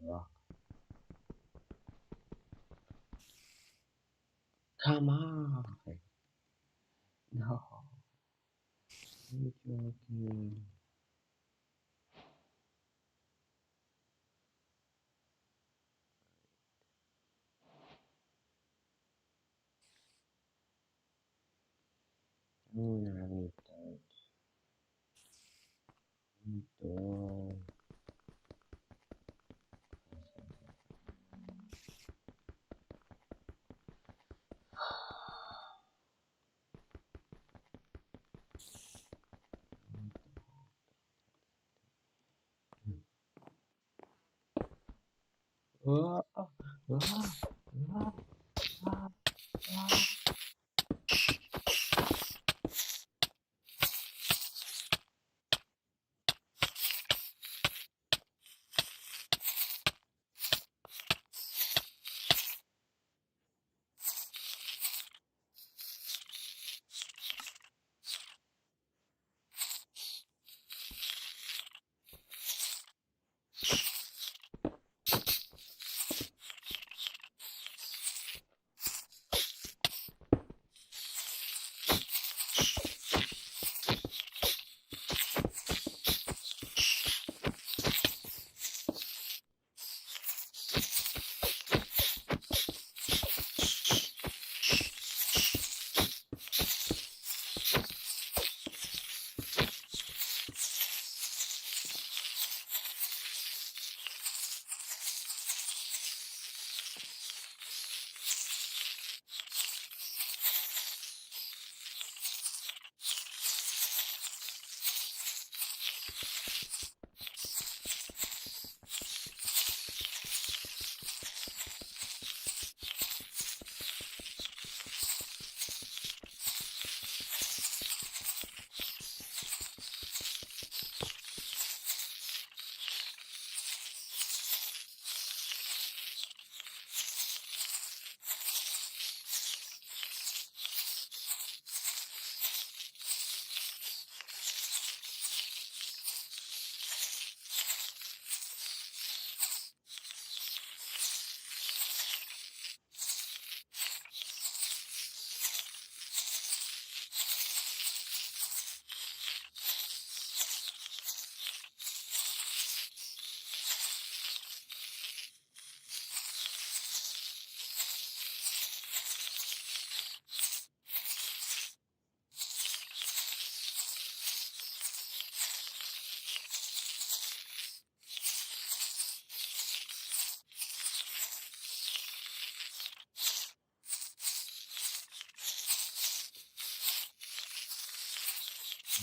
Rock. Come on. No, you're joking. Oh, no, I need that. Don't. Oh, oh, oh, oh, oh, oh.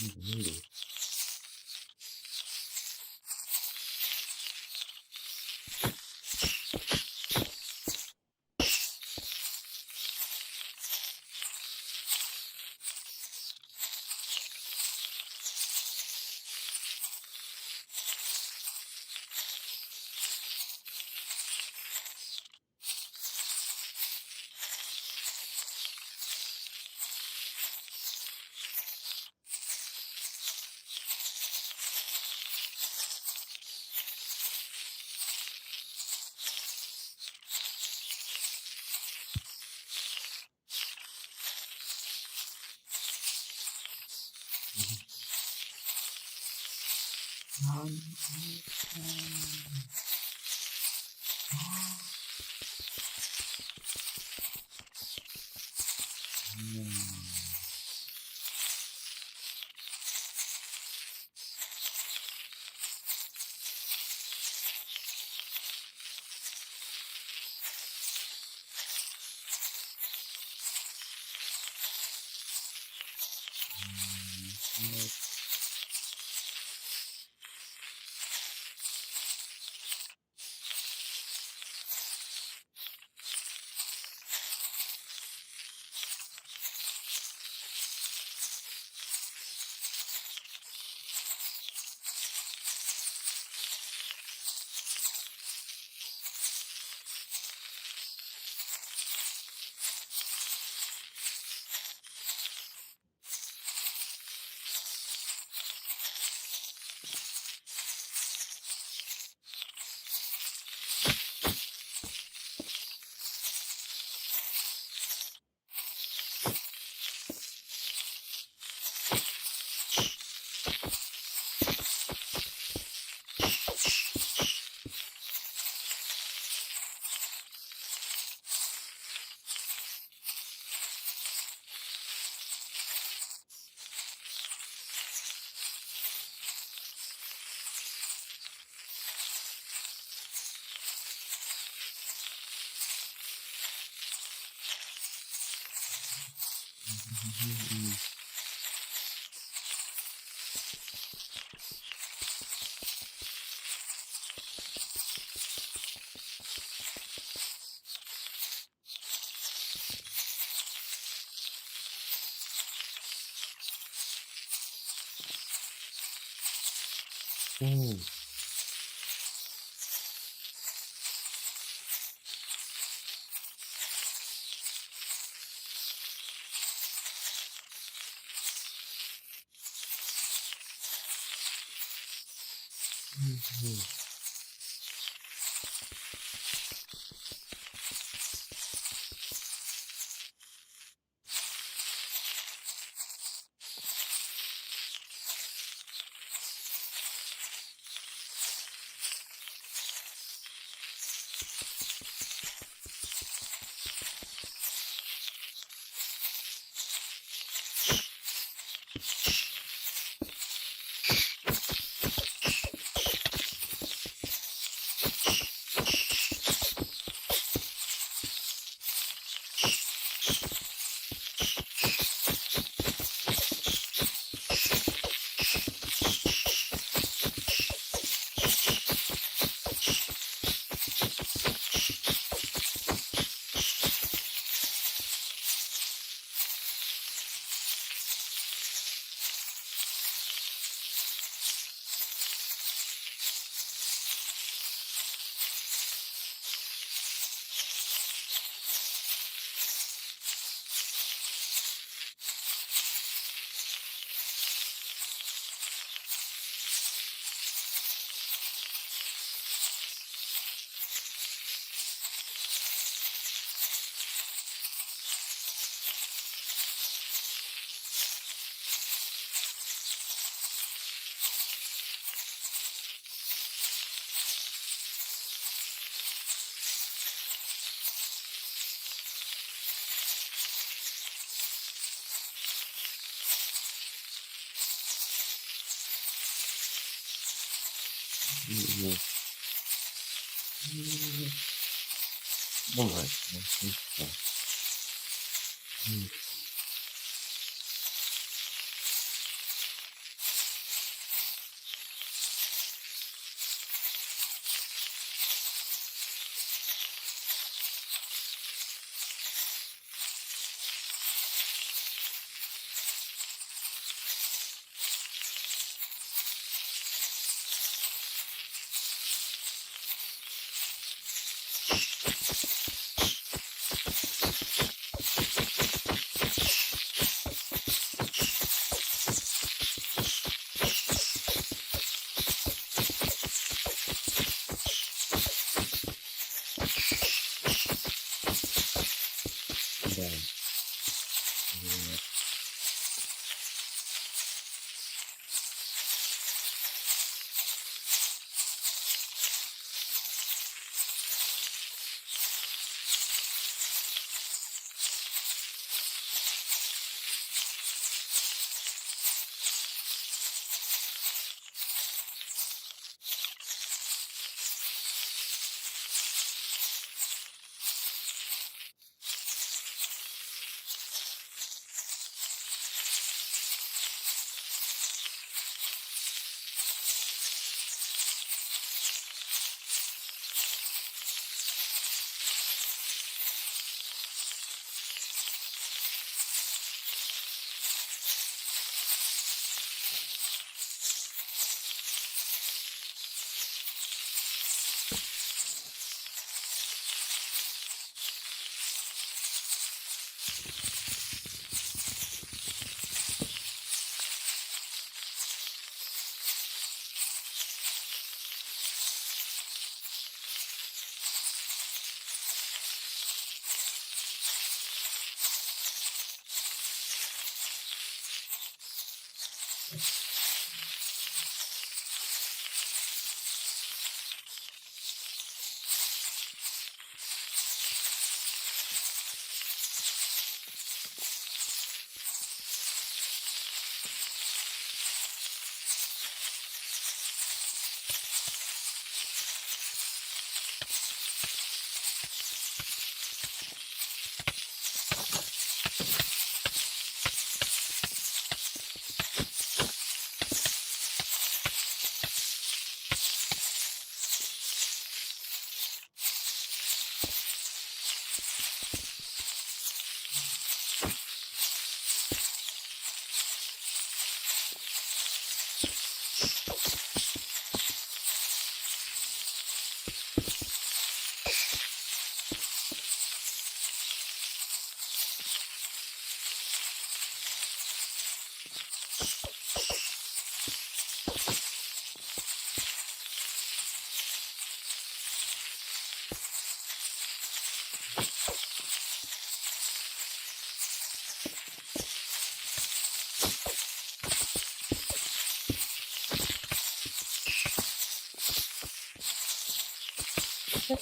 なんでなんでうん。うん。そうなんですね。そっか。うん。Да. Вот.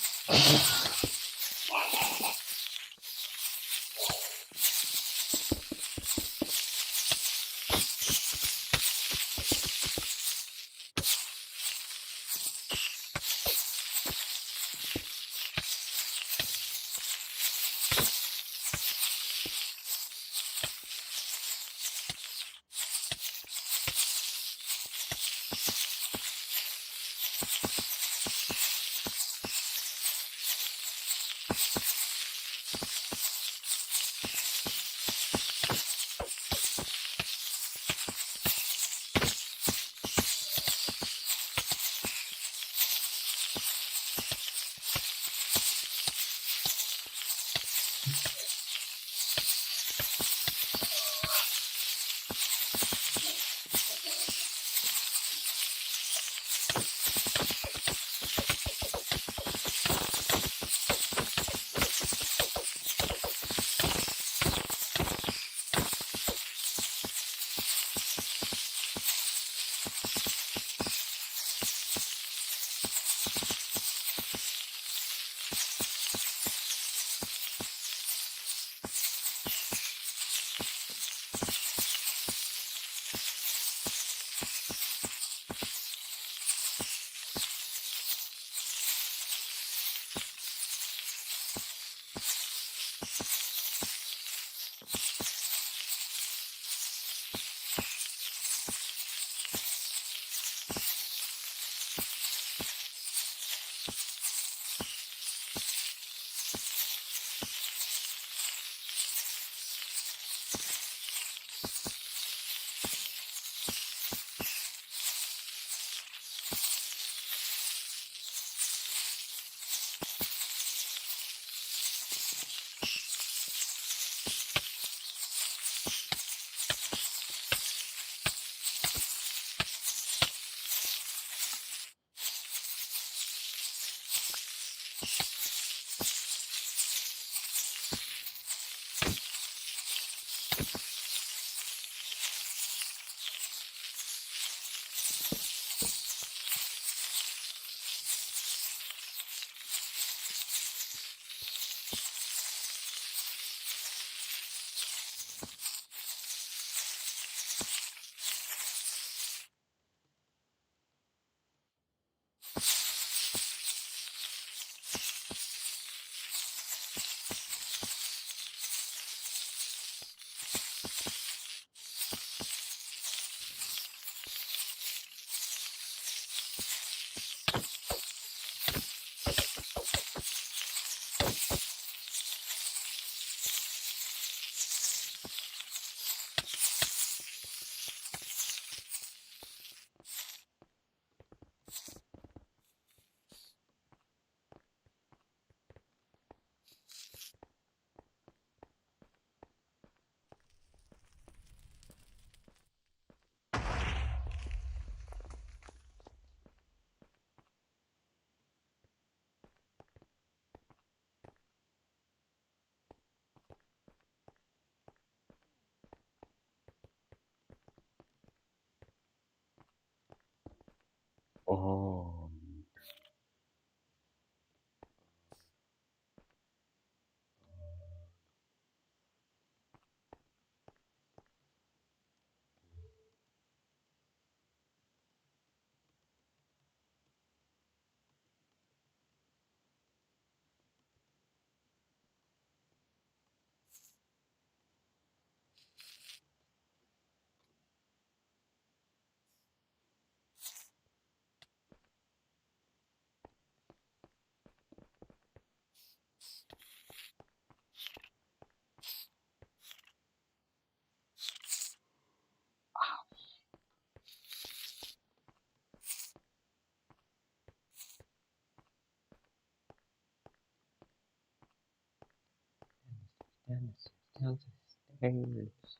hairs.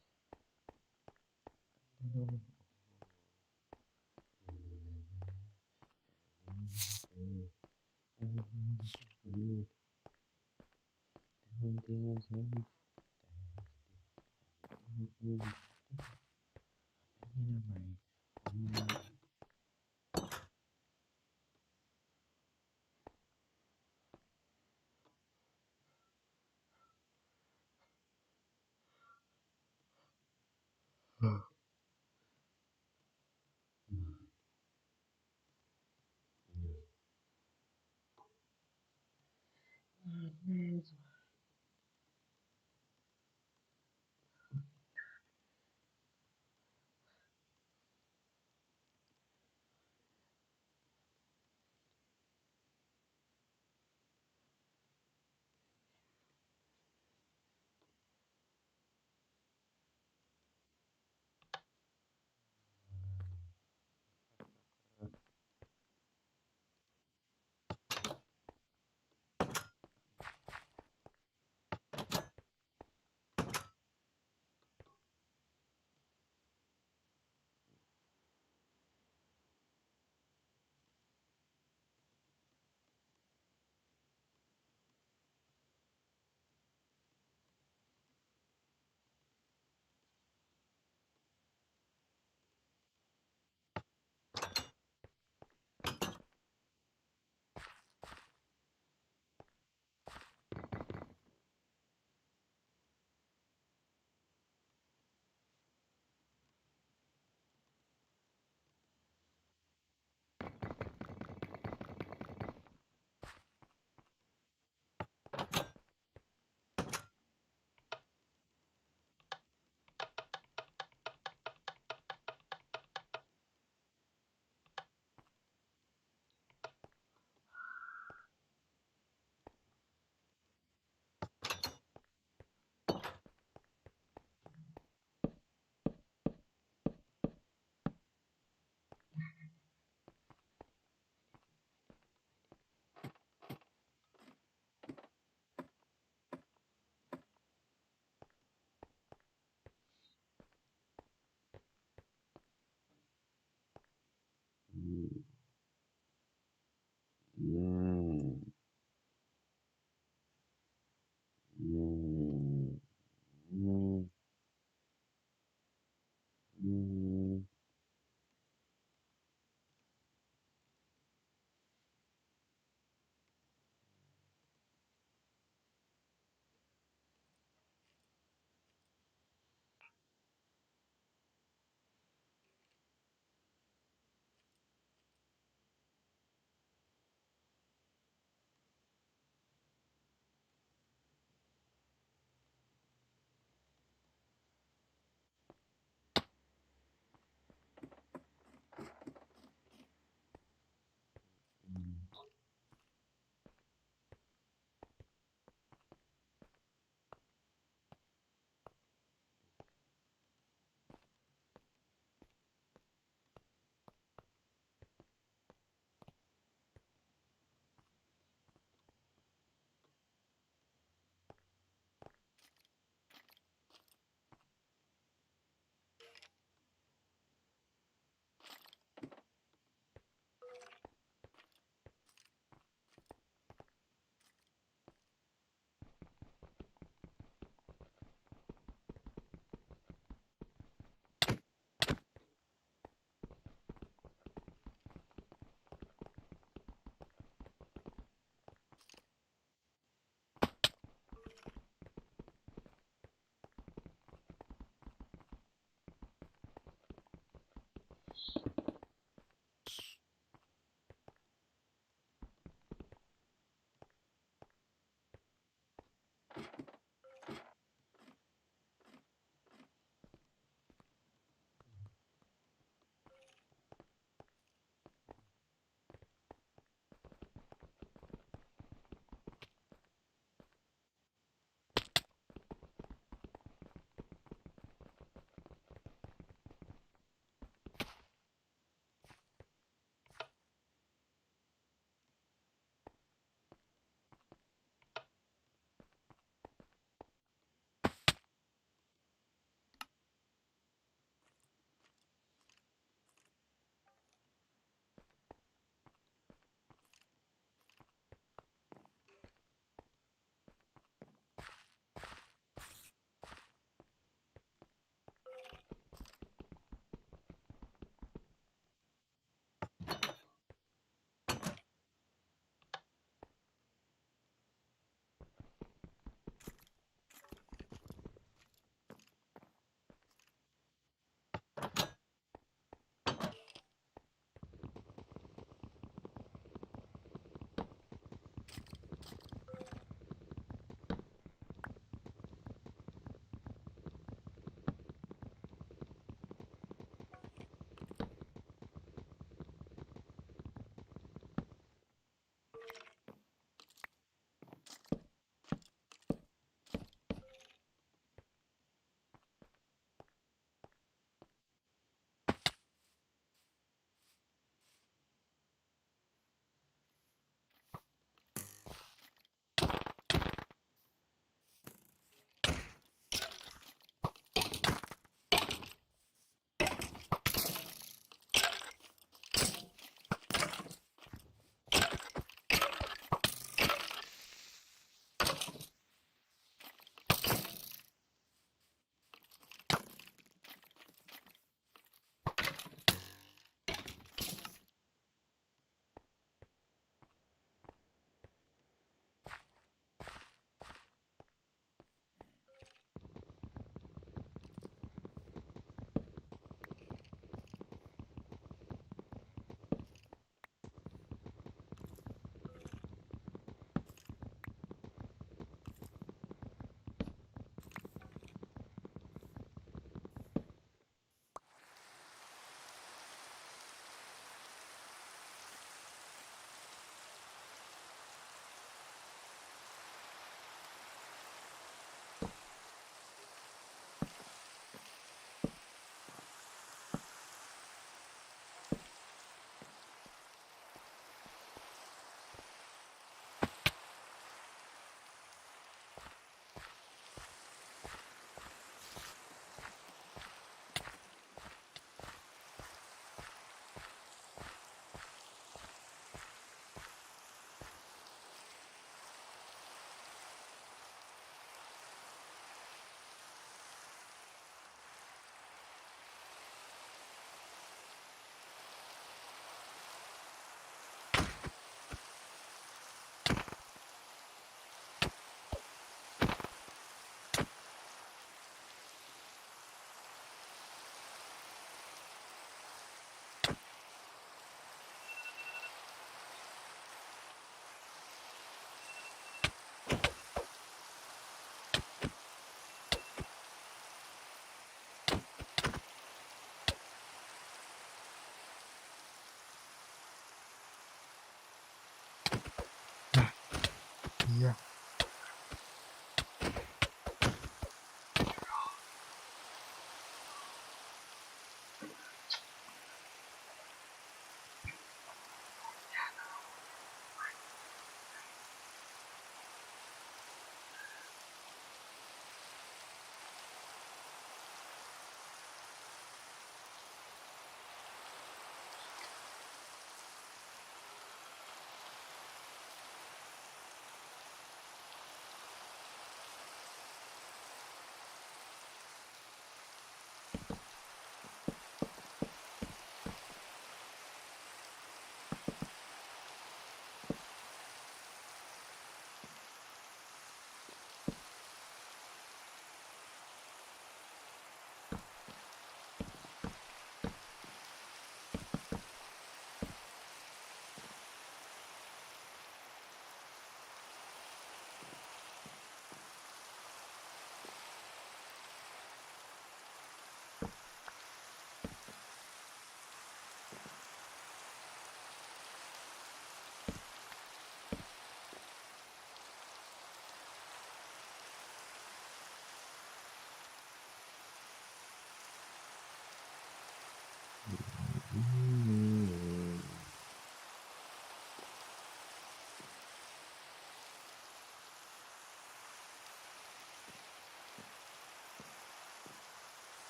Yeah.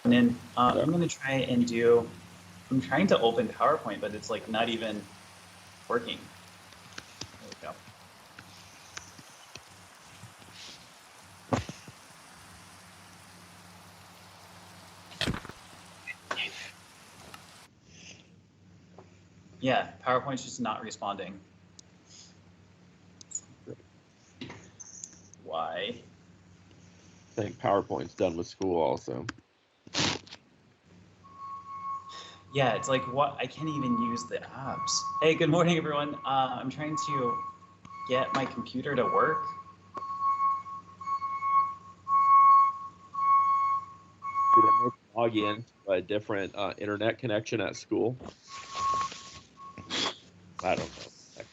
And then I'm going to try and do, I'm trying to open PowerPoint, but it's like not even working. There we go. Yeah, PowerPoint's just not responding. Why? I think PowerPoint's done with school also. Yeah, it's like what, I can't even use the apps. Hey, good morning, everyone. I'm trying to get my computer to work. Did it make you log in to a different internet connection at school? I don't know.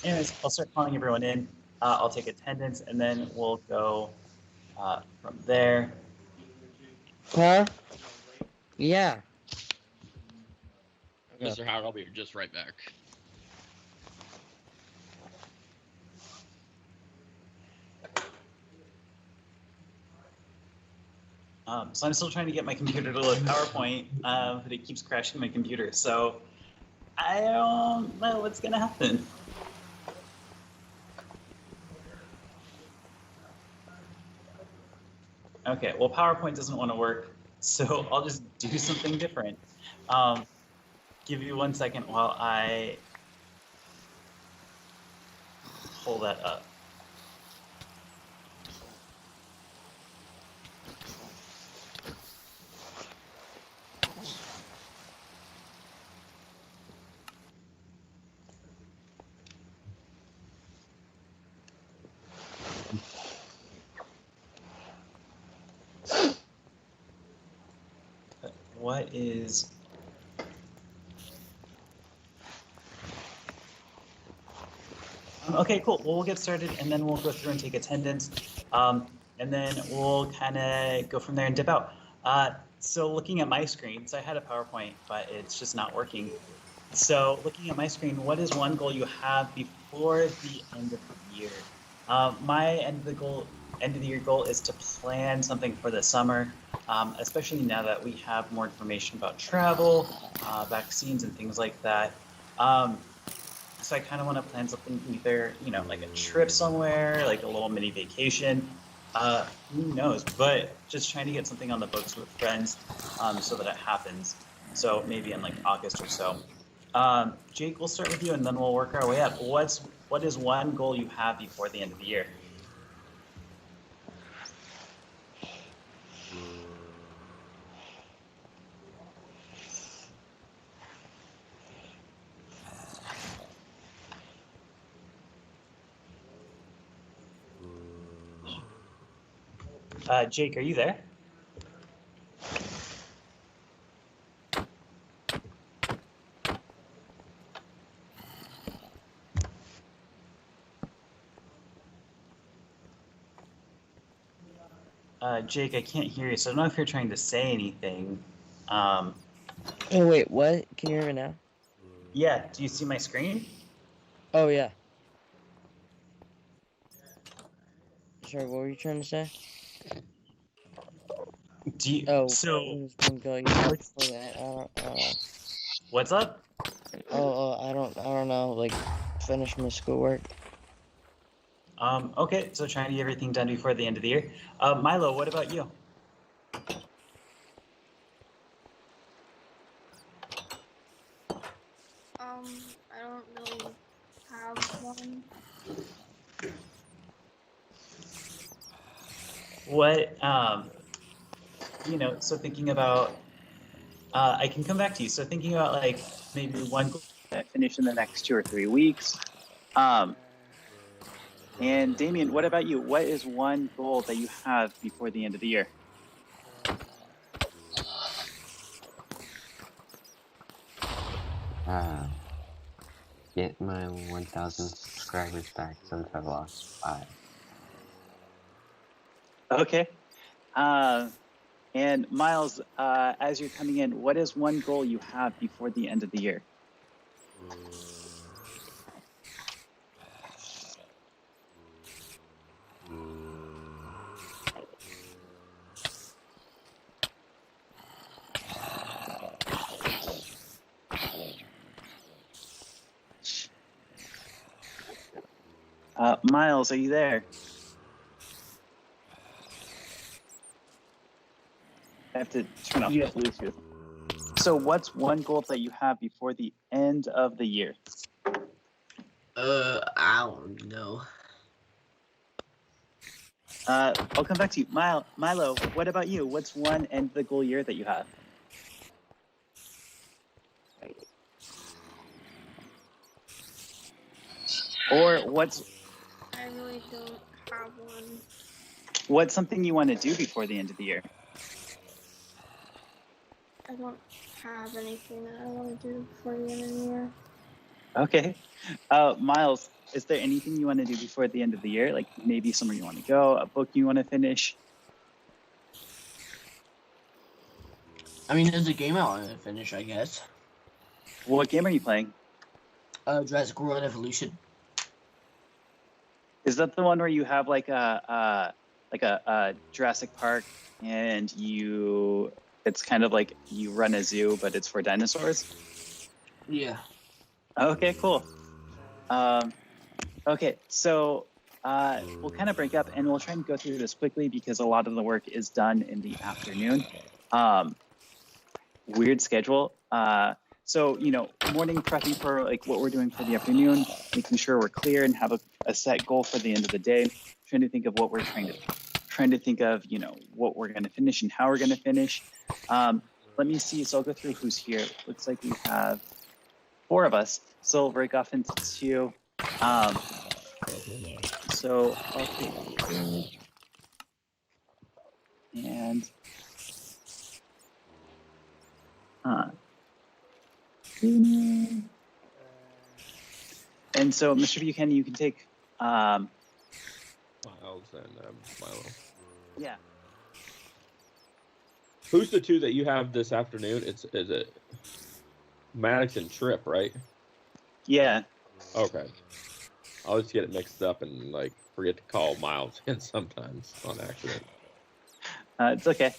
Anyways, I'll start calling everyone in. I'll take attendance, and then we'll go from there. Huh? Yeah. Mr. Howard, I'll be just right back. So I'm still trying to get my computer to load PowerPoint, but it keeps crashing my computer. So I don't know what's gonna happen. Okay, well, PowerPoint doesn't want to work, so I'll just do something different. Give you 1 second while I pull that up. What is... Okay, cool. Well, we'll get started, and then we'll go through and take attendance, and then we'll kind of go from there and dip out. So looking at my screen, so I had a PowerPoint, but it's just not working. So looking at my screen, what is one goal you have before the end of the year? My end of the year goal is to plan something for the summer, especially now that we have more information about travel, vaccines, and things like that. So I kind of want to plan something either, you know, like a trip somewhere, like a little mini vacation. Who knows? But just trying to get something on the books with friends so that it happens. So maybe in like August or so. Jake, we'll start with you, and then we'll work our way up. What is one goal you have before the end of the year? Jake, are you there? Jake, I can't hear you, so I don't know if you're trying to say anything. Oh wait, what? Can you hear me now? Yeah, do you see my screen? Oh yeah. Sorry, what were you trying to say? Do you, Oh, so what was one goal you have before that? I don't know. what's up? I don't know. Like, finish my schoolwork. Okay, so trying to get everything done before the end of the year. Milo, what about you? I don't really have one. What, so thinking about, I can come back to you. So thinking about like maybe one goal that finish in the next 2 or 3 weeks. And Damien, what about you? What is one goal that you have before the end of the year? Get my 1,000 subscribers back since I've lost 5. Okay. And Miles, as you're coming in, what is one goal you have before the end of the year? Miles, are you there? I have to turn off the Bluetooth. So what's one goal that you have before the end of the year? I don't know. I'll come back to you. Milo, what about you? What's one end of the goal year that you have? Or I really don't have one. what's something you want to do before the end of the year? I don't have anything that I want to do before the end of the year. Okay. Miles, is there anything you want to do before the end of the year? Like maybe somewhere you want to go, a book you want to finish? I mean, there's a game I want to finish, I guess. What game are you playing? Jurassic World Evolution. Is that the one where you have like a Jurassic Park and it's kind of like you run a zoo, but it's for dinosaurs? Yeah. Okay, cool. Okay, so we'll kind of break up and we'll try and go through this quickly because a lot of the work is done in the afternoon. Weird schedule. So, morning prepping for like what we're doing for the afternoon, making sure we're clear and have a set goal for the end of the day, trying to think of what we're trying to think of, what we're going to finish and how we're going to finish. Let me see. So I'll go through who's here. Looks like we have 4 of us. So we'll break off into 2. So I'll take you. And and so, Mr. Buchanan, you can take. Miles and Milo. Yeah. Who's the 2 that you have this afternoon? Is it Maddox and Trip, right? Yeah. Okay. I always get it mixed up and like forget to call Miles in sometimes on accident. It's okay.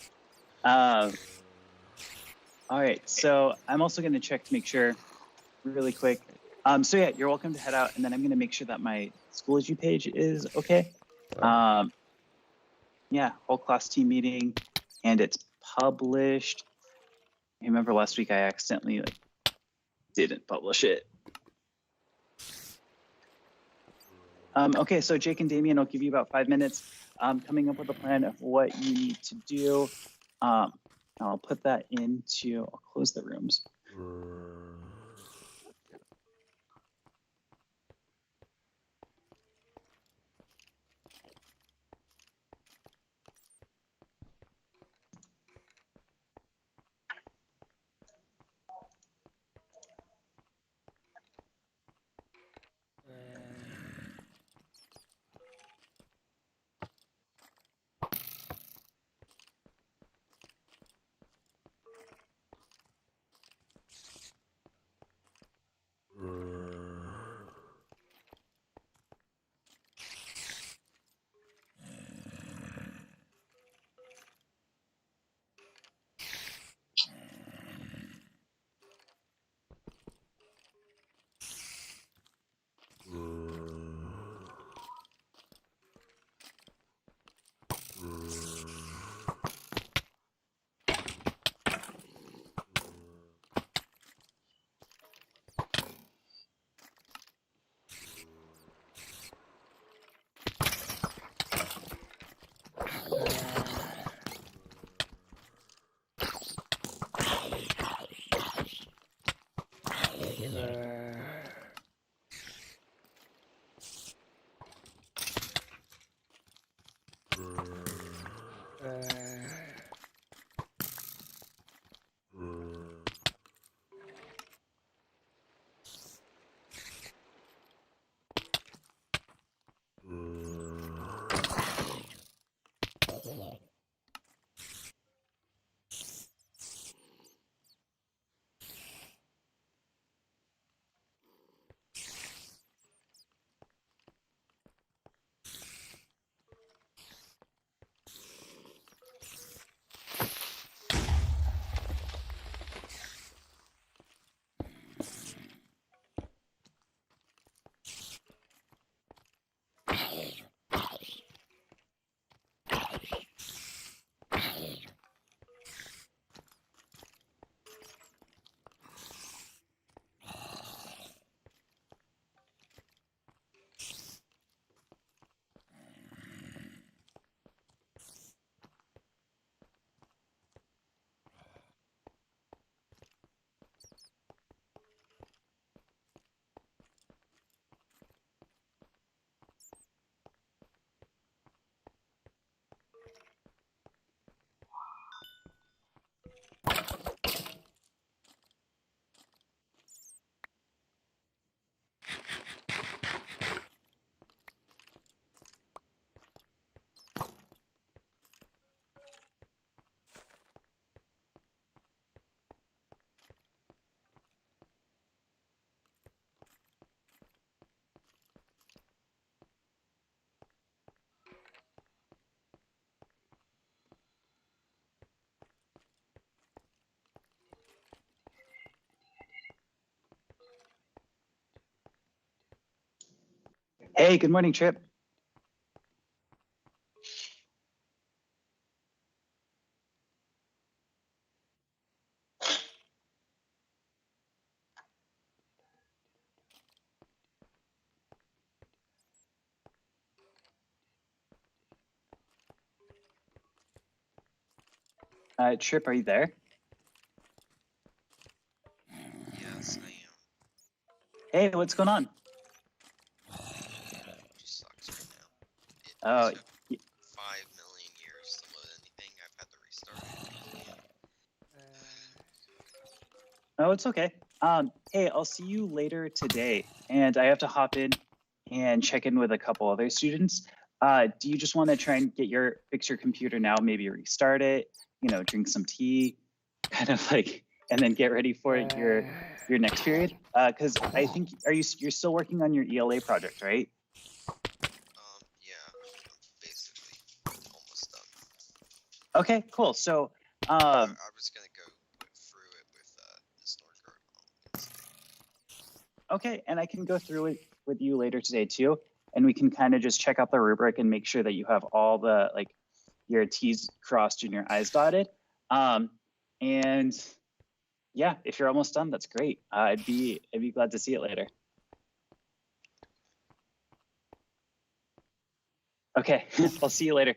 All right. So I'm also going to check to make sure, really quick. So yeah, you're welcome to head out, and then I'm going to make sure that my Schoology page is okay. Yeah, whole class team meeting, and it's published. remember last week I accidentally like didn't publish it. Okay, so Jake and Damien, I'll give you about 5 minutes coming up with a plan of what you need to do. I'll put that into, I'll close the rooms. Hey, good morning, Trip. Trip, are you there? Yes, I am. Hey, what's going on? It just sucks right now. It Oh, took 5 million years to load anything. I've had to restart it. no, it's okay. Hey, I'll see you later today, and I have to hop in and check in with a couple other students. Do you just want to try and fix your computer now? Maybe restart it. You know, drink some tea, kind of like, and then get ready for your next period. Because I think you're still working on your ELA project, right? Yeah, I'm basically almost done. Okay, cool. So, I was gonna go through it with this Norgard. okay, and I can go through it with you later today too, and we can kind of just check out the rubric and make sure that you have all the your T's crossed and your I's dotted. And yeah, if you're almost done, that's great. I'd be glad to see it later. Okay, I'll see you later.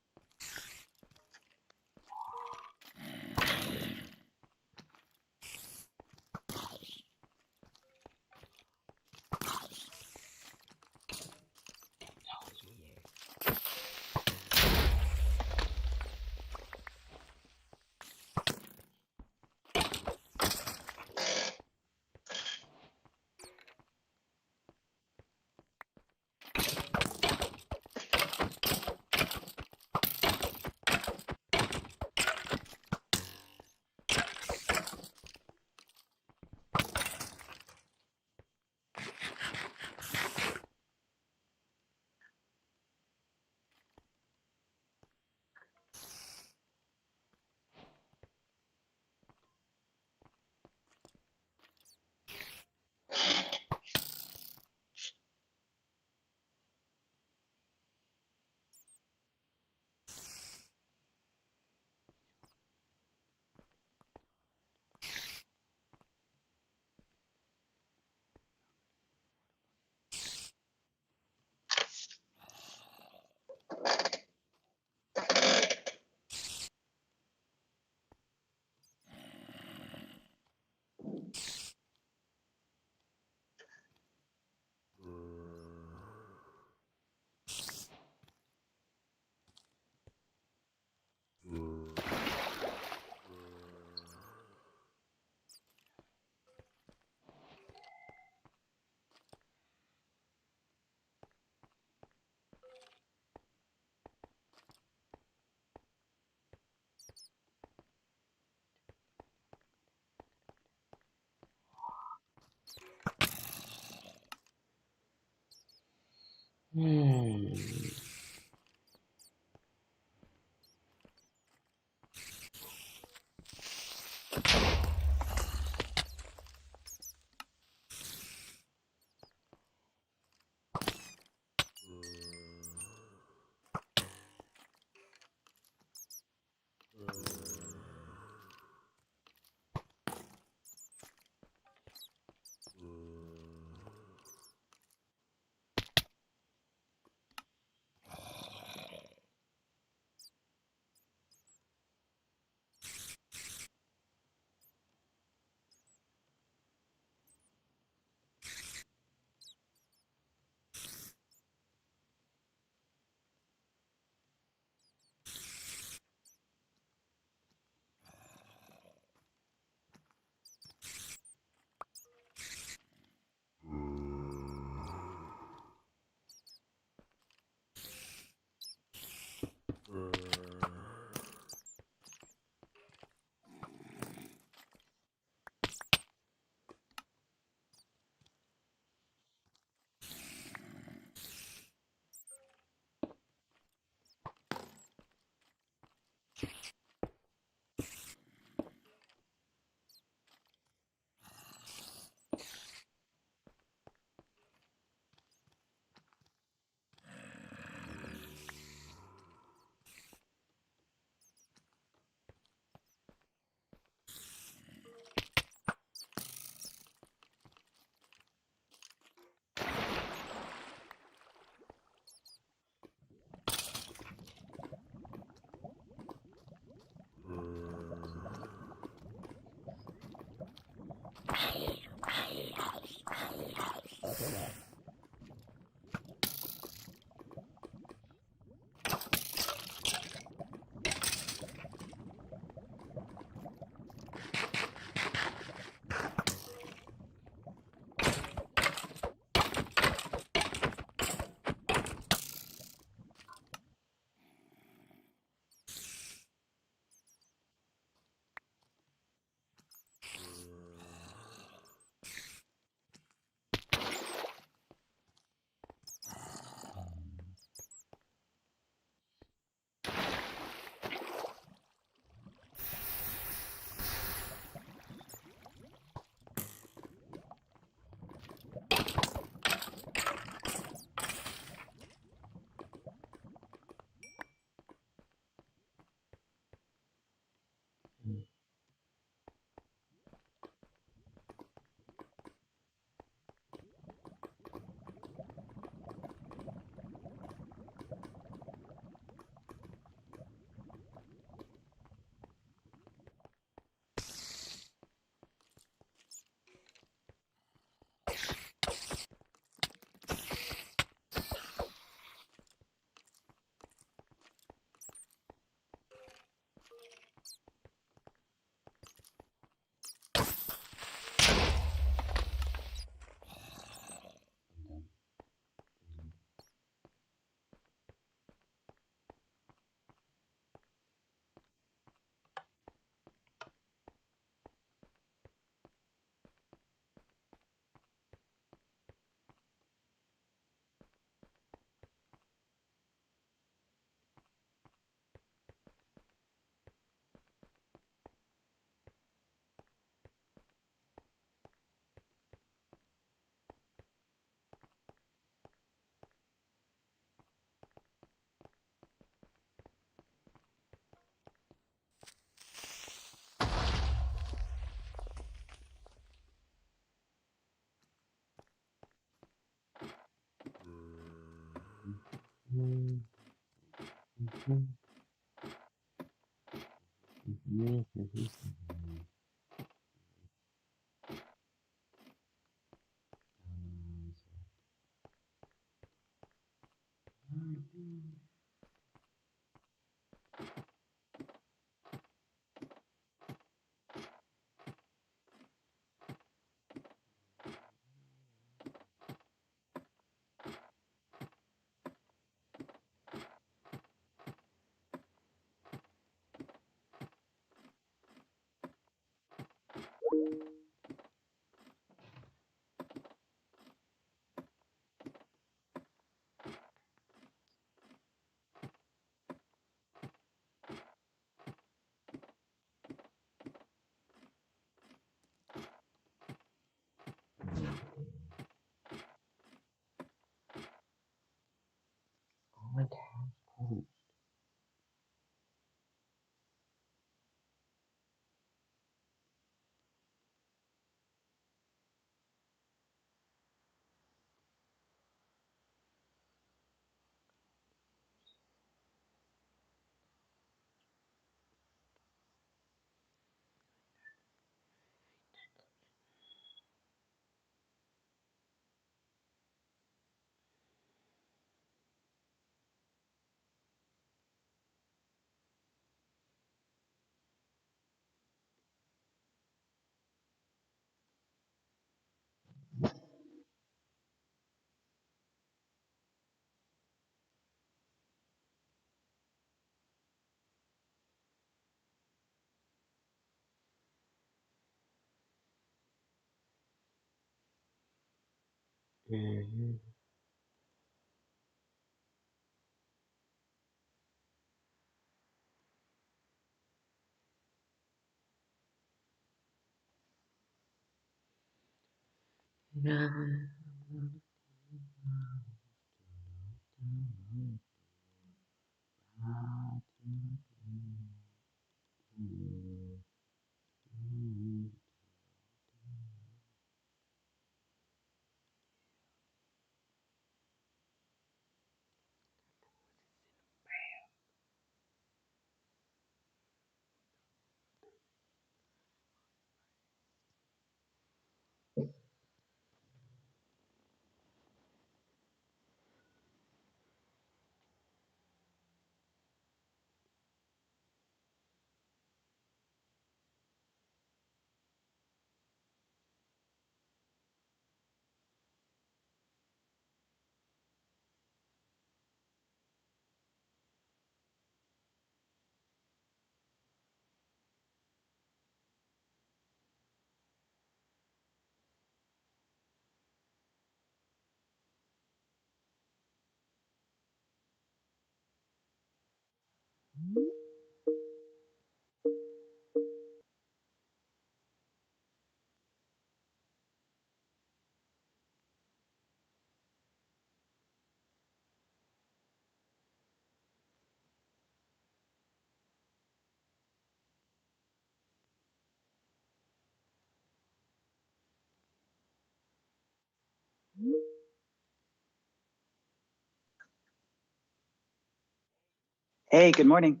Hey, good morning.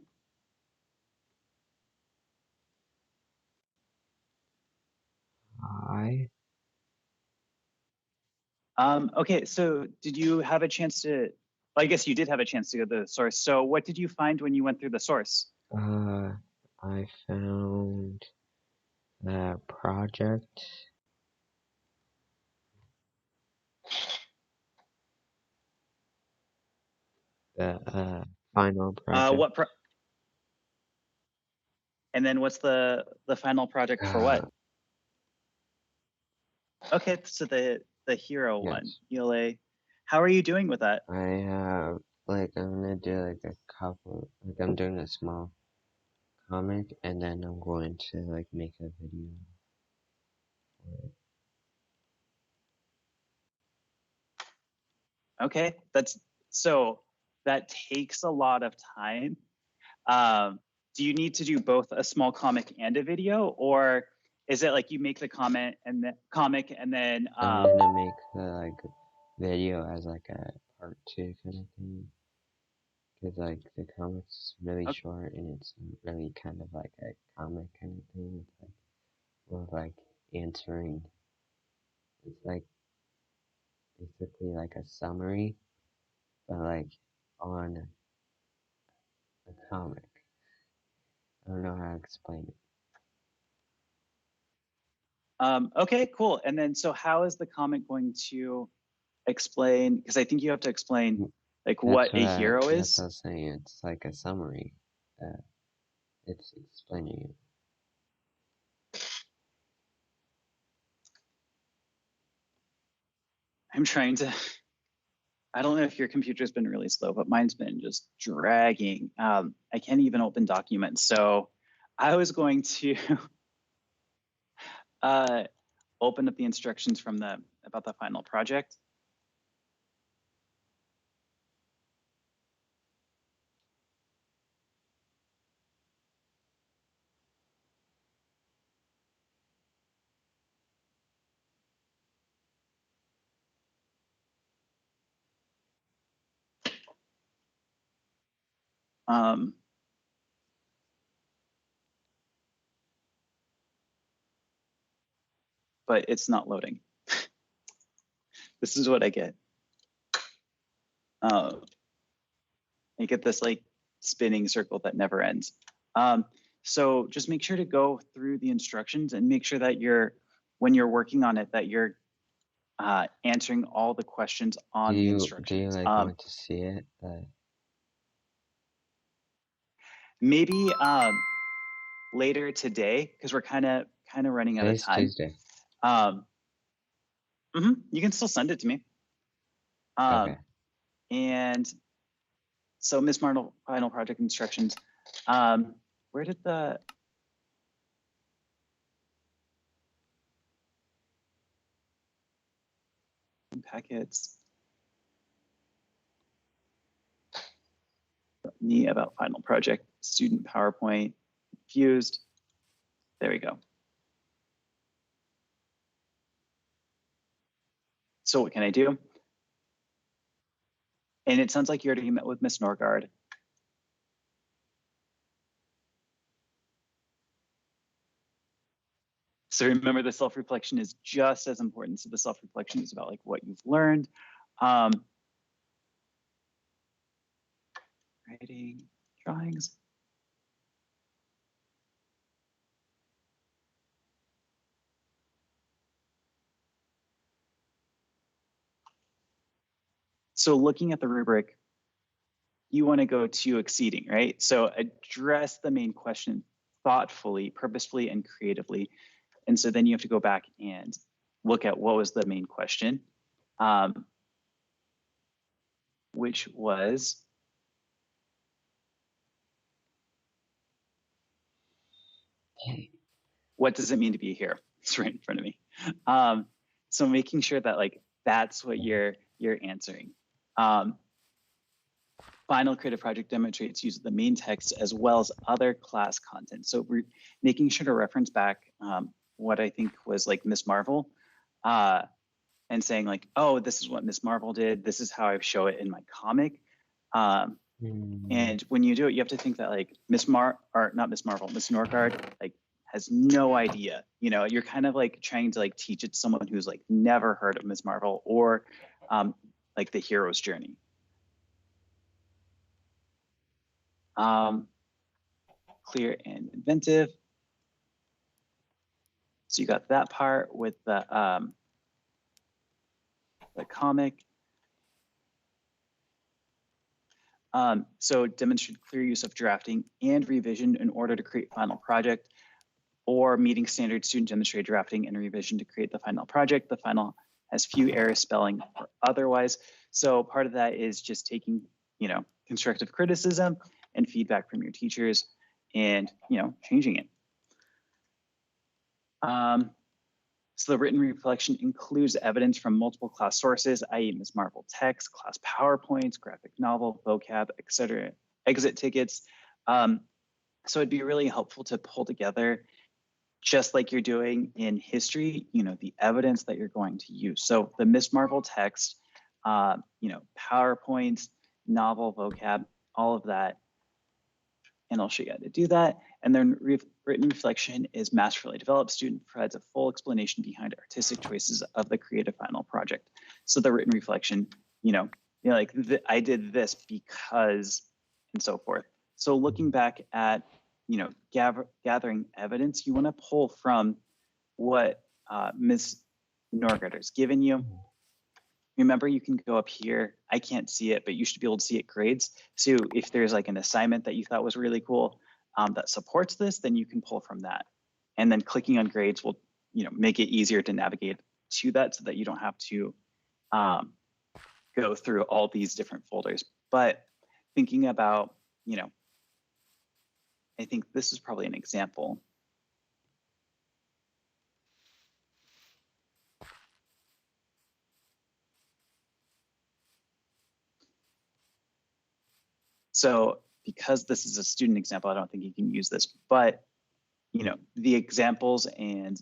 Hi. Okay, so did you have a chance to, I guess you did have a chance to go to the source. So what did you find when you went through the source? I found that project. The final project. And then what's the final project for what? Okay, so the hero one, Yes. ELA. How are you doing with that? I have like I'm gonna do like a couple. Like I'm doing a small comic, and then I'm going to like make a video for it. Okay, so that takes a lot of time. Do you need to do both a small comic and a video, or is it like you make the comment and the comic and then I'm gonna make the like video as like a part 2 kind of thing. Because like the comics is really Okay. short and it's really kind of like a comic kind of thing. It's like more of like answering. It's like basically like a summary, but like on a comic. I don't know how to explain it. Okay, cool. And then, so how is the comic going to explain? Because I think you have to explain like what a hero That's is. what I was saying. It's like a summary. It's explaining it. I'm trying to. I don't know if your computer's been really slow, but mine's been just dragging. I can't even open documents. So I was going to open up the instructions from about the final project. Um, but it's not loading. This is what I get. You get this like spinning circle that never ends. So just make sure to go through the instructions and make sure that when you're working on it, that you're answering all the questions on the instructions. Do you like want to see it? Maybe later today, because we're kind of running out of time. Tuesday. You can still send it to me. Okay. And so Miss Marvel final project instructions. Where did the packets? Me about final project, student PowerPoint, fused. There we go. So what can I do? And it sounds like you already met with Miss Norgard. So remember, the self-reflection is just as important. So the self-reflection is about like what you've learned. Writing, drawings. So looking at the rubric, you want to go to exceeding, right? So address the main question thoughtfully, purposefully, and creatively. And so then you have to go back and look at what was the main question, which was what does it mean to be here? It's right in front of me. So making sure that like that's what you're answering. Final creative project demonstrates use of the main text as well as other class content. So we're making sure to reference back what I think was like Miss Marvel, and saying like, oh, this is what Miss Marvel did. This is how I show it in my comic. And when you do it, you have to think that like Miss Norgard like has no idea. You know, you're kind of like trying to like teach it to someone who's like never heard of Miss Marvel or like the hero's journey. Clear and inventive. So you got that part with the comic. So demonstrate clear use of drafting and revision in order to create final project, or meeting standard student demonstrated drafting and revision to create the final project. The final has few errors, spelling or otherwise. So part of that is just taking, you know, constructive criticism and feedback from your teachers and, you know, changing it. So the written reflection includes evidence from multiple class sources, i.e. Ms. Marvel text, class PowerPoints, graphic novel, vocab, etc., exit tickets. So it'd be really helpful to pull together, just like you're doing in history, you know, the evidence that you're going to use. So the Ms. Marvel text, you know, PowerPoints, novel, vocab, all of that. And I'll show you how to do that. And then written reflection is masterfully developed. Student provides a full explanation behind artistic choices of the creative final project. So the written reflection, like I did this because, and so forth. So looking back at, gathering evidence, you want to pull from what Ms. Norgarter's given you. Remember, you can go up here. I can't see it, but you should be able to see it grades. So if there's like an assignment that you thought was really cool that supports this, then you can pull from that. And then clicking on grades will, make it easier to navigate to that so that you don't have to go through all these different folders. But thinking about, I think this is probably an example. So because this is a student example, I don't think you can use this, but the examples and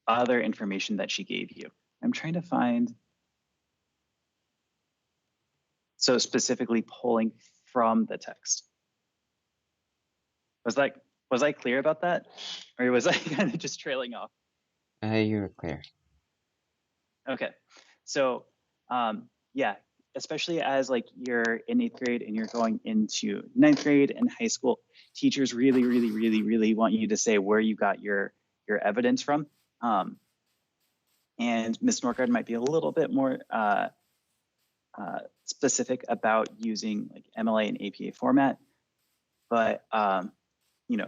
other information that she gave you. I'm trying to find, so specifically pulling from the text. Was I clear about that? Or was I kind of just trailing off? You were clear. Okay, so yeah, especially as like you're in 8th grade and you're going into 9th grade and high school, teachers really, really, really, really want you to say where you got your evidence from. And Ms. Norgard might be a little bit more specific about using like MLA and APA format, but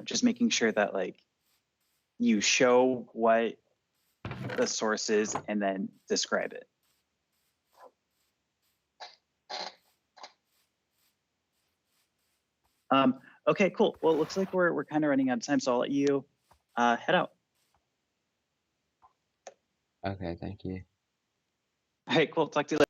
just making sure that like you show what the source is and then describe it. Okay, cool. Well, it looks like we're kind of running out of time, so I'll let you head out. Okay, thank you. All right, cool. Talk to you later.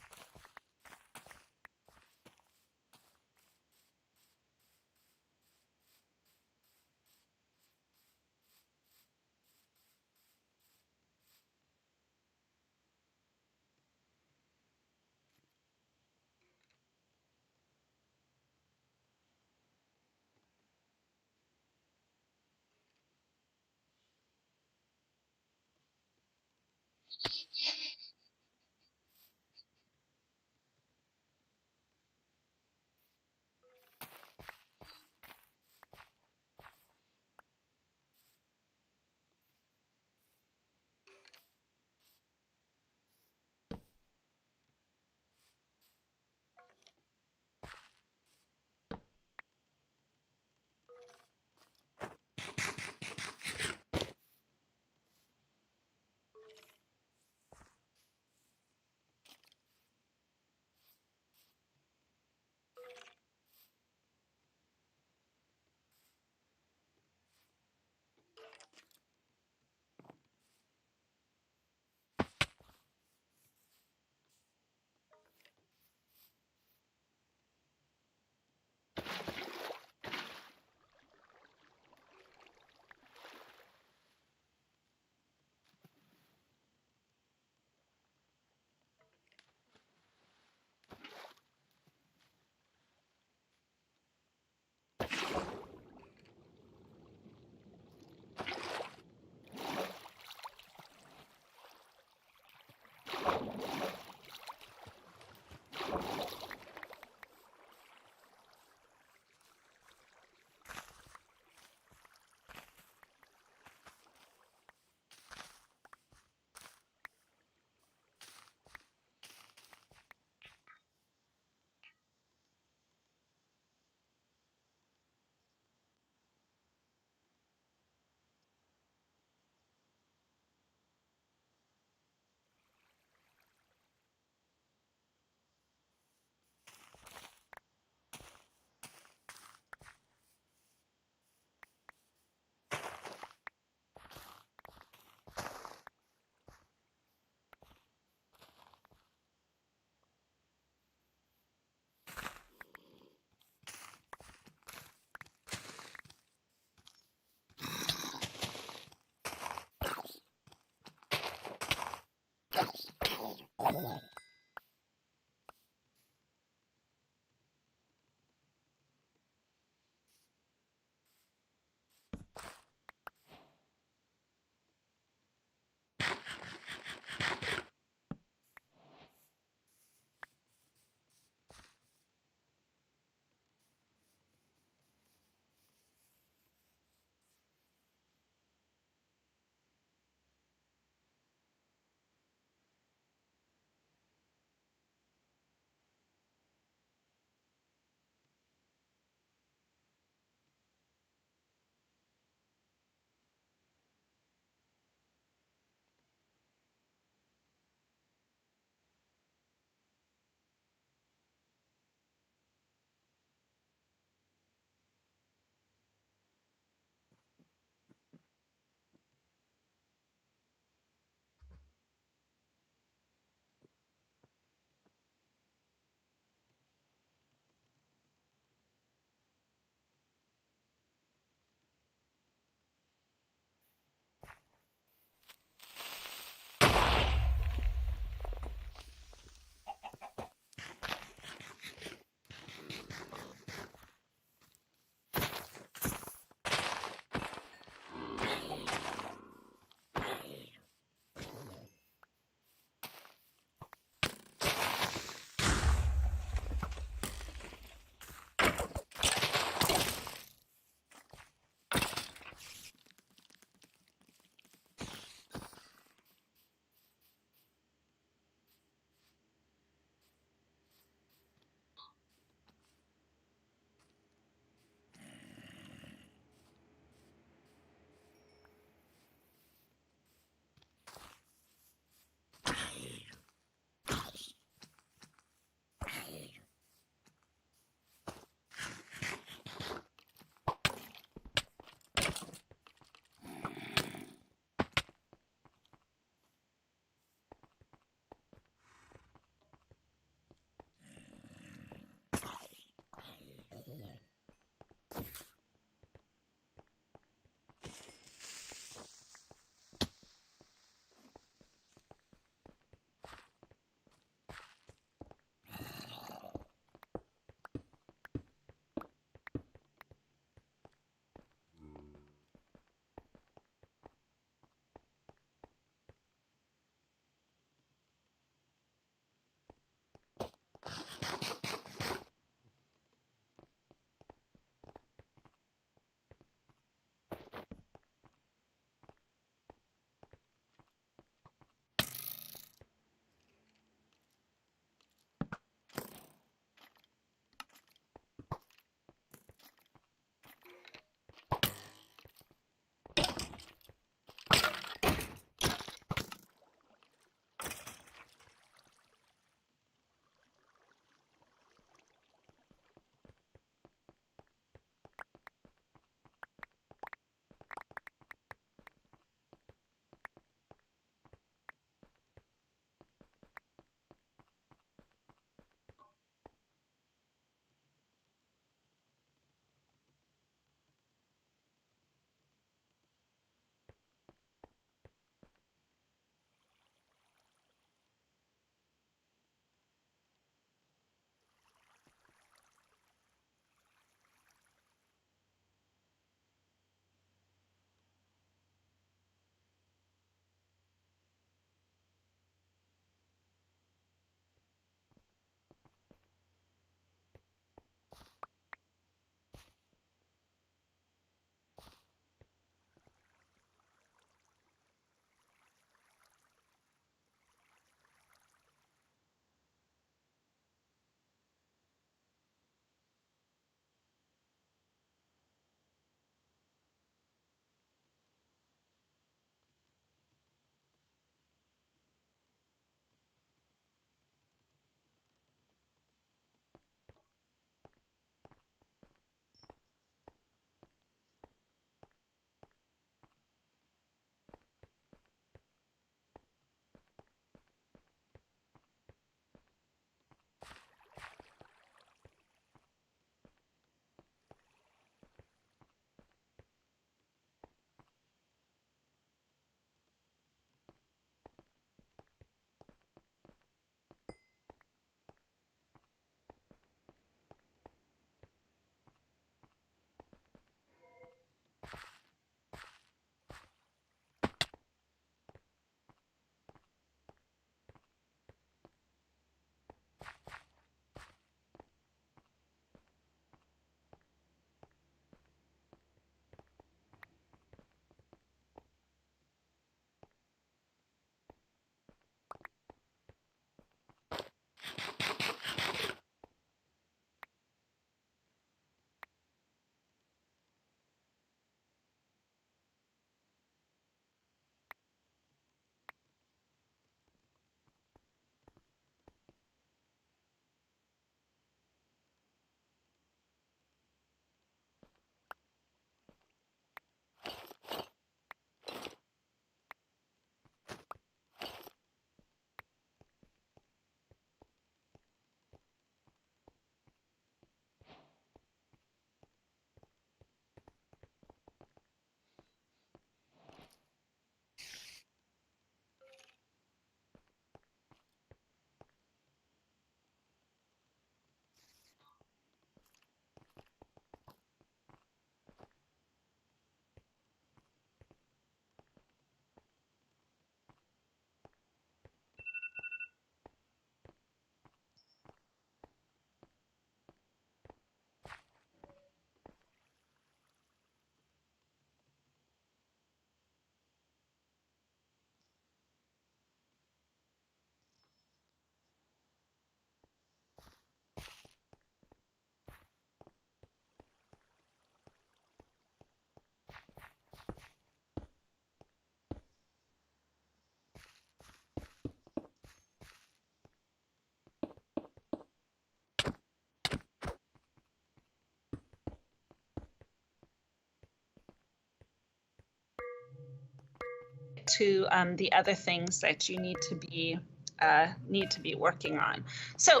to the other things that you need to be working on. So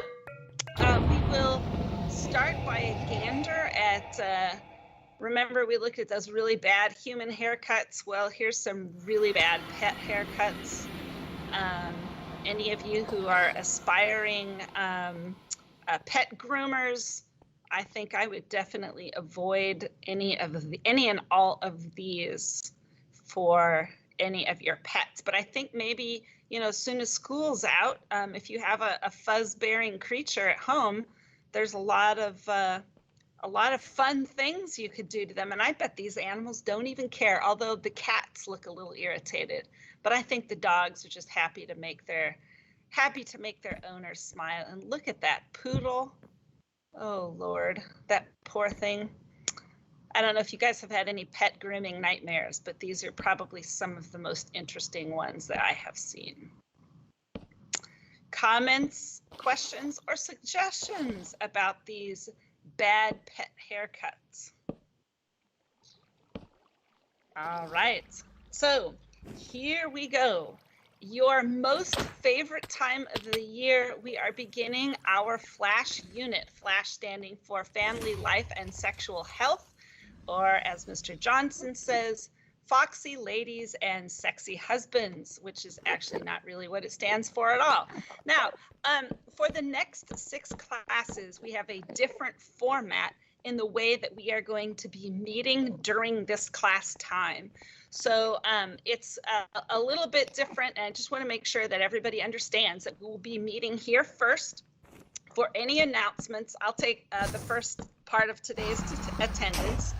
we will start by a gander at. Remember, we looked at those really bad human haircuts. Well, here's some really bad pet haircuts. Any of you who are aspiring pet groomers, I think I would definitely avoid any and all of these for any of your pets. But I think maybe, as soon as school's out, if you have a fuzz-bearing creature at home, there's a lot of fun things you could do to them. And I bet these animals don't even care, although the cats look a little irritated. But I think the dogs are just happy to make their owners smile. And look at that poodle. Oh, Lord, that poor thing. I don't know if you guys have had any pet grooming nightmares, but these are probably some of the most interesting ones that I have seen. Comments, questions, or suggestions about these bad pet haircuts? All right, so here we go. Your most favorite time of the year, we are beginning our FLASH unit. FLASH standing for Family, Life, and Sexual Health, or as Mr. Johnson says, Foxy Ladies and Sexy Husbands, which is actually not really what it stands for at all. Now, for the next 6 classes, we have a different format in the way that we are going to be meeting during this class time. So it's a little bit different, and I just want to make sure that everybody understands that we will be meeting here first. For any announcements, I'll take the first part of today's attendance,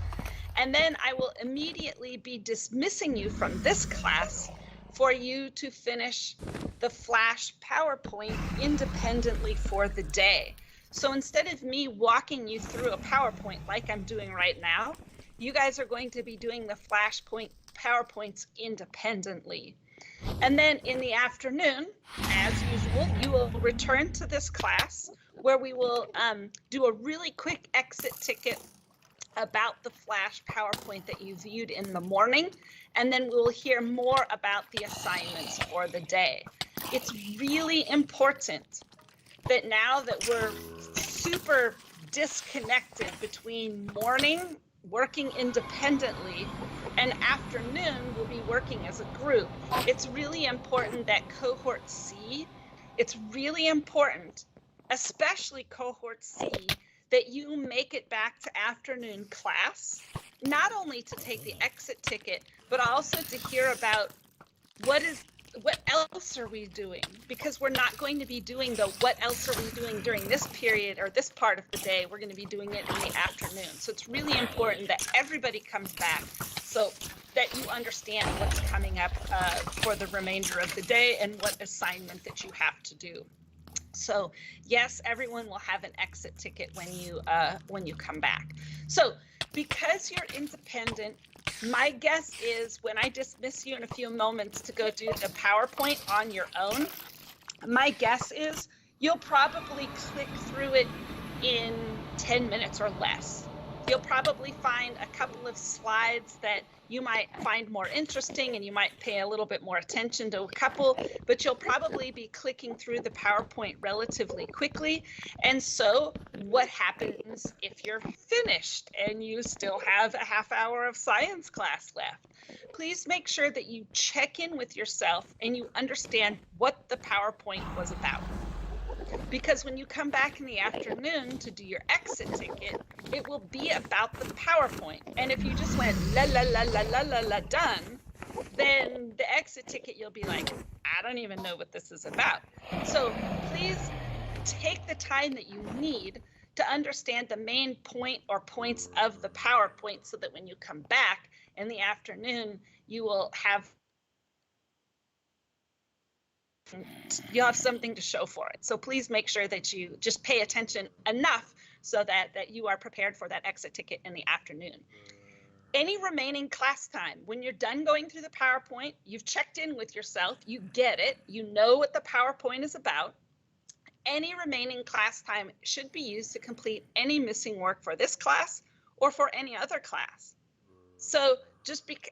and then I will immediately be dismissing you from this class for you to finish the FLASH PowerPoint independently for the day. So instead of me walking you through a PowerPoint like I'm doing right now, you guys are going to be doing the FLASH PowerPoints independently. And then in the afternoon, as usual, you will return to this class where we will do a really quick exit ticket about the FLASH PowerPoint that you viewed in the morning, and then we'll hear more about the assignments for the day. It's really important that now that we're super disconnected between morning, working independently, and afternoon, we'll be working as a group. It's really important that cohort C, it's really important, especially cohort C, that you make it back to afternoon class, not only to take the exit ticket, but also to hear about what else are we doing? Because we're not going to be doing the what else are we doing during this period or this part of the day. We're going to be doing it in the afternoon. So it's really important that everybody comes back so that you understand what's coming up for the remainder of the day and what assignment that you have to do. So yes, everyone will have an exit ticket when you come back. So because you're independent, my guess is when I dismiss you in a few moments to go do the PowerPoint on your own, my guess is you'll probably click through it in 10 minutes or less. You'll probably find a couple of slides that you might find more interesting, and you might pay a little bit more attention to a couple, but you'll probably be clicking through the PowerPoint relatively quickly. And so what happens if you're finished and you still have a half hour of science class left? Please make sure that you check in with yourself and you understand what the PowerPoint was about. Because when you come back in the afternoon to do your exit ticket, it will be about the PowerPoint. And if you just went la la la la la la la done, then the exit ticket you'll be like, I don't even know what this is about. So please take the time that you need to understand the main point or points of the PowerPoint so that when you come back in the afternoon, you'll have something to show for it. So please make sure that you just pay attention enough so that you are prepared for that exit ticket in the afternoon. Any remaining class time, when you're done going through the PowerPoint, you've checked in with yourself, you get it, you know what the PowerPoint is about. Any remaining class time should be used to complete any missing work for this class or for any other class. So just because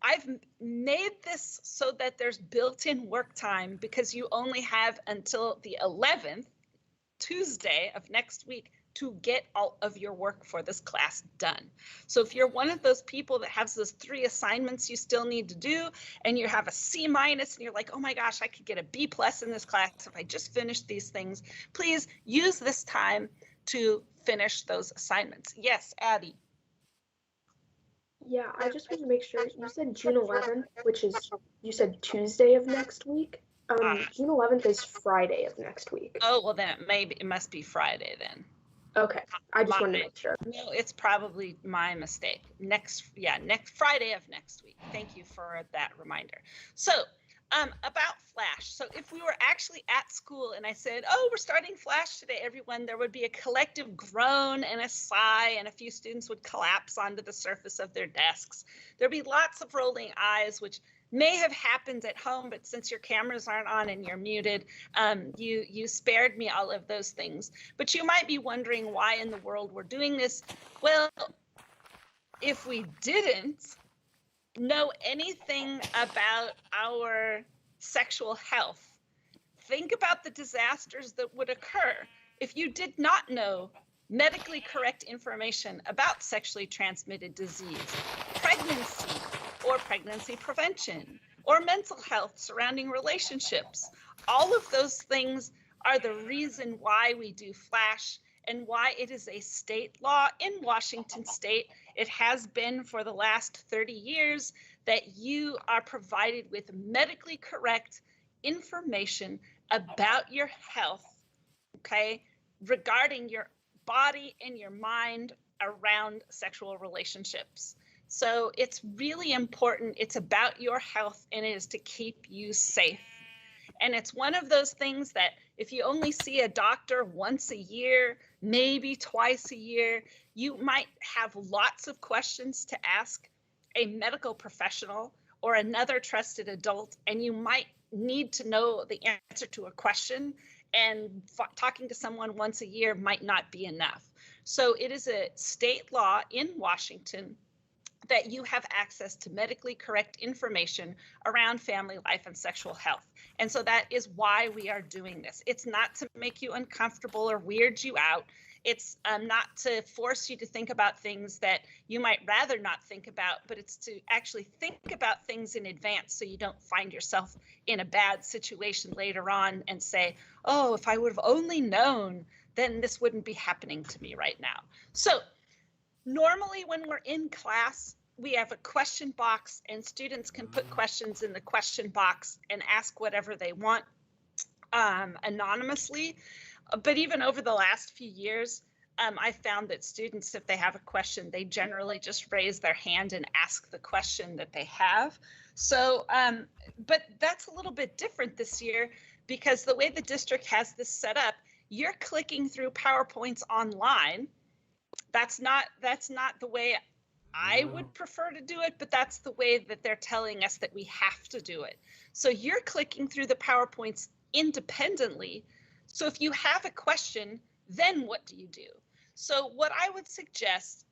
I've made this so that there's built-in work time, because you only have until the 11th, Tuesday of next week, to get all of your work for this class done. So if you're one of those people that has those 3 assignments you still need to do, and you have a C- and you're like, oh my gosh, I could get a B+ in this class if I just finished these things, please use this time to finish those assignments. Yes, Addie. Yeah, I just want to make sure. You said June 11th, which is, you said Tuesday of next week. June 11th is Friday of next week. Oh, well then it must be Friday then. Okay, I just wanted to make sure. No, it's probably my mistake. Next Friday of next week. Thank you for that reminder. So, about Flash. So if we were actually at school and I said, oh, we're starting Flash today, everyone, there would be a collective groan and a sigh, and a few students would collapse onto the surface of their desks. There'd be lots of rolling eyes, which may have happened at home, but since your cameras aren't on and you're muted, you spared me all of those things. But you might be wondering why in the world we're doing this. Well, if we didn't know anything about our sexual health, think about the disasters that would occur if you did not know medically correct information about sexually transmitted disease, pregnancy, or pregnancy prevention, or mental health surrounding relationships. All of those things are the reason why we do Flash and why it is a state law in Washington State. It has been for the last 30 years that you are provided with medically correct information about your health, okay, regarding your body and your mind around sexual relationships. So it's really important. It's about your health, and it is to keep you safe. And it's one of those things that if you only see a doctor once a year, maybe twice a year, you might have lots of questions to ask a medical professional or another trusted adult, and you might need to know the answer to a question, and talking to someone once a year might not be enough. So it is a state law in Washington that you have access to medically correct information around family life and sexual health. And so that is why we are doing this. It's not to make you uncomfortable or weird you out. It's not to force you to think about things that you might rather not think about, but it's to actually think about things in advance so you don't find yourself in a bad situation later on and say, oh, if I would have only known, then this wouldn't be happening to me right now. So normally when we're in class, we have a question box, and students can put questions in the question box and ask whatever they want anonymously. But even over the last few years, I found that students, if they have a question, they generally just raise their hand and ask the question that they have. So, but that's a little bit different this year, because the way the district has this set up, you're clicking through PowerPoints online. That's not the way I would prefer to do it, but that's the way that they're telling us that we have to do it. So you're clicking through the PowerPoints independently. So if you have a question, then what do you do? So what I would suggest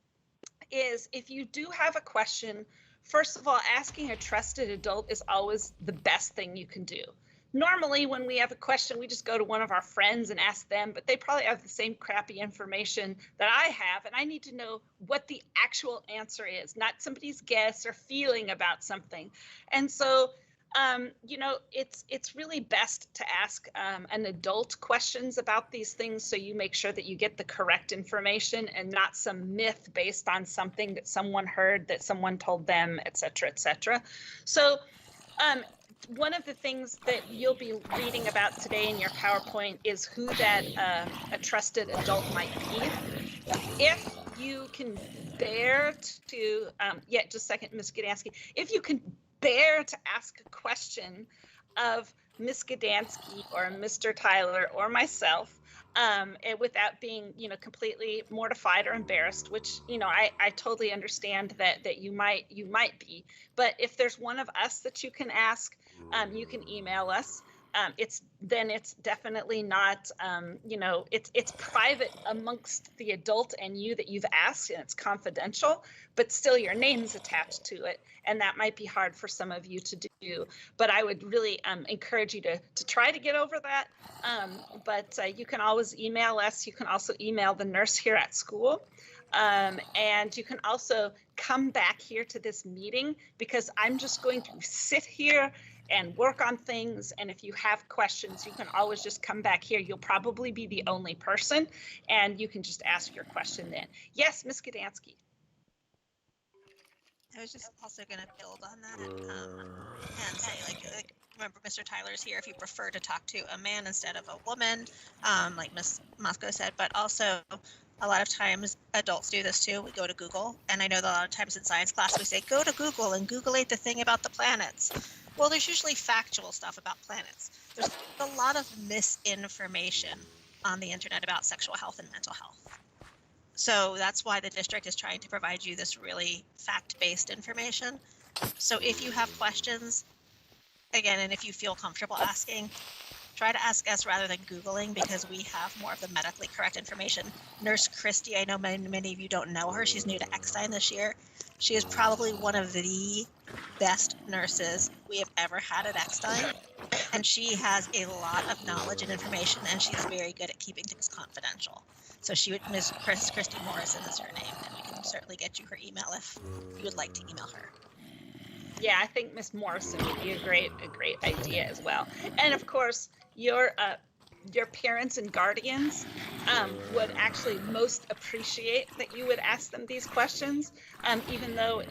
is, if you do have a question, first of all, asking a trusted adult is always the best thing you can do. Normally, when we have a question, we just go to one of our friends and ask them, but they probably have the same crappy information that I have, and I need to know what the actual answer is, not somebody's guess or feeling about something. And so, you know, it's really best to ask an adult questions about these things, so you make sure that you get the correct information and not some myth based on something that someone heard, that someone told them, et cetera, et cetera. So, one of the things that you'll be reading about today in your PowerPoint is who that a trusted adult might be. If you can bear to, just a second, Ms. Gdansky, if you can bear to ask a question of Ms. Gdansky or Mr. Tyler or myself, and without being, you know, completely mortified or embarrassed, which, you know, I totally understand that you might be. But if there's one of us that you can ask, you can email us. it's definitely not, you know, it's private amongst the adult and you that you've asked, and it's confidential, but still your name's attached to it, and that might be hard for some of you to do. But I would really encourage you to try to get over that. But you can always email us. You can also email the nurse here at school. And you can also come back here to this meeting, because I'm just going to sit here and work on things. And if you have questions, you can always just come back here. You'll probably be the only person, and you can just ask your question then. Yes, Ms. Gdansky. I was just also going to build on that and say, like, remember, Mr. Tyler's here if you prefer to talk to a man instead of a woman, like Ms. Moscow said, but also a lot of times adults do this too. We go to Google, and I know that a lot of times in science class we say, go to Google and Googleate the thing about the planets. Well, there's usually factual stuff about planets. There's a lot of misinformation on the internet about sexual health and mental health. So that's why the district is trying to provide you this really fact-based information. So if you have questions, again, and if you feel comfortable asking, try to ask us rather than Googling, because we have more of the medically correct information. Nurse Christy, I know many of you don't know her. She's new to Eckstein this year. She is probably one of the best nurses we have ever had at Eckstein. And she has a lot of knowledge and information, and she's very good at keeping things confidential. So she would, Ms. Christy Morrison is her name, and we can certainly get you her email if you would like to email her. Yeah, I think Miss Morrison would be a great idea as well. And of course, your parents and guardians would actually most appreciate that you would ask them these questions, even though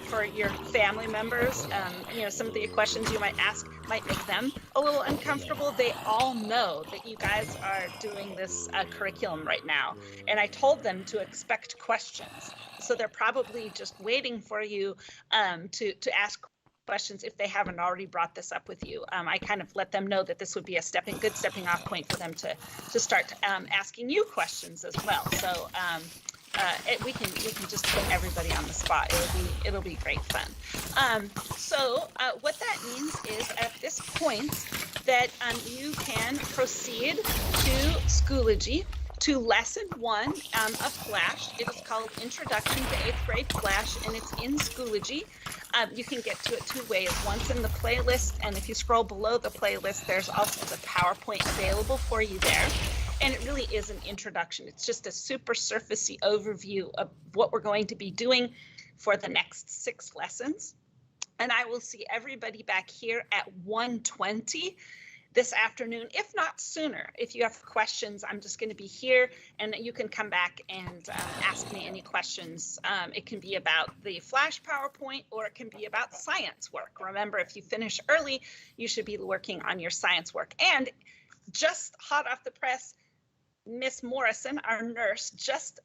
for your family members, you know, some of the questions you might ask might make them a little uncomfortable. They all know that you guys are doing this curriculum right now, and I told them to expect questions. So they're probably just waiting for you to ask questions if they haven't already brought this up with you. I kind of let them know that this would be a good stepping off point for them to start asking you questions as well. So we can just put everybody on the spot. It'll be great fun. So what that means is at this point that you can proceed to Schoology, to lesson 1 of Flash. It is called Introduction to 8th Grade Flash, and it's in Schoology. You can get to it 2 ways. Once in the playlist, and if you scroll below the playlist, there's also the PowerPoint available for you there. And it really is an introduction. It's just a super surfacey overview of what we're going to be doing for the next 6 lessons. And I will see everybody back here at 1:20 this afternoon, if not sooner. If you have questions, I'm just going to be here, and you can come back and ask me any questions. It can be about the Flash PowerPoint, or it can be about science work. Remember, if you finish early, you should be working on your science work. And just hot off the press, Miss Morrison, our nurse, just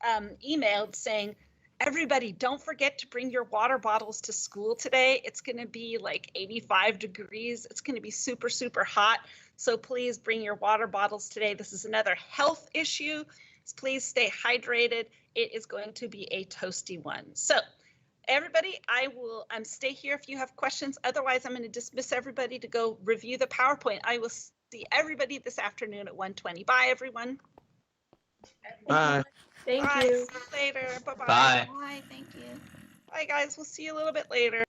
emailed saying, everybody, don't forget to bring your water bottles to school today. It's going to be like 85 degrees. It's going to be super, super hot. So please bring your water bottles today. This is another health issue. Please stay hydrated. It is going to be a toasty one. So everybody, I will stay here if you have questions. Otherwise, I'm going to dismiss everybody to go review the PowerPoint. I will see everybody this afternoon at 1:20. Bye, everyone. Bye. Thank All right, you. see you later. Bye-bye. Bye. Bye. Thank you. Bye, guys. We'll see you a little bit later.